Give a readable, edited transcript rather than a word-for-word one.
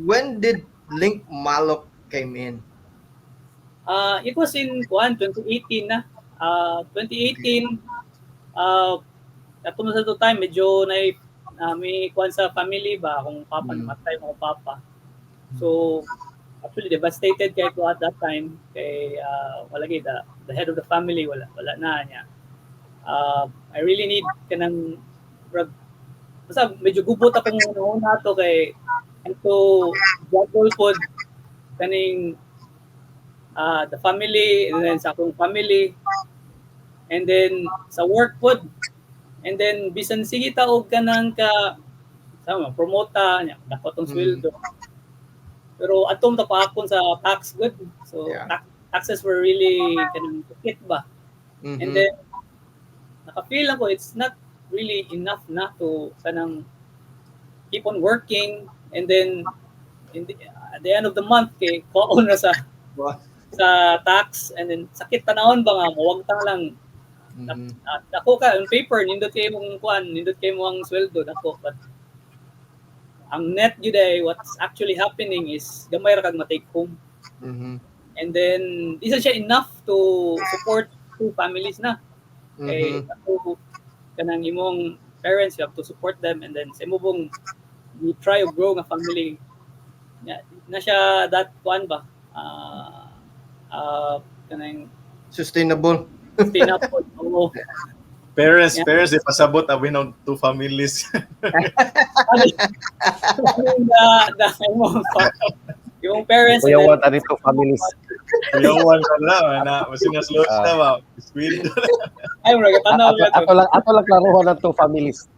when did Link Malok came in? It was in 2018 na. 2018, at sa to time, medyo may kuan sa family ba, akong papa, namatay mo papa. So, actually devastated kay ko at that time kay wala gid the head of the family wala na niya. I really need kanang basta medyo gubot akong una to kay ito juggle pod kaning the family and then sa akong family and then sa work pod and then bisan sige ta og kanang ka sama promote nya dako tong sweldo. Pero atong tapakon sa tax good. So taxes were really kanang tukit ba. And then naka-feel ako it's not really enough na to kanang keep on working and then at the end of the month kay kaon na sa tax and then sakit tanawon ba nga mawagtang lang. Ako ka on paper nindot kay mong kuan nindot kay mo ang sweldo nako but ang net gyud ay what's actually happening is gamay ra kag ma-take home. And then isa siya enough to support two families na. Kay ako kanang imong parents you have to support them and then sa imong you try to grow nga family. Na siya that kuan ba? Kanang sustainable. Oo. Parents di pasabot abin ng two families. Yung parents Kuyawan ani two families. Kuyawan ka na masinas load na ba? Squid. Ay, mura tanaw ako lang klaruhan ng two families.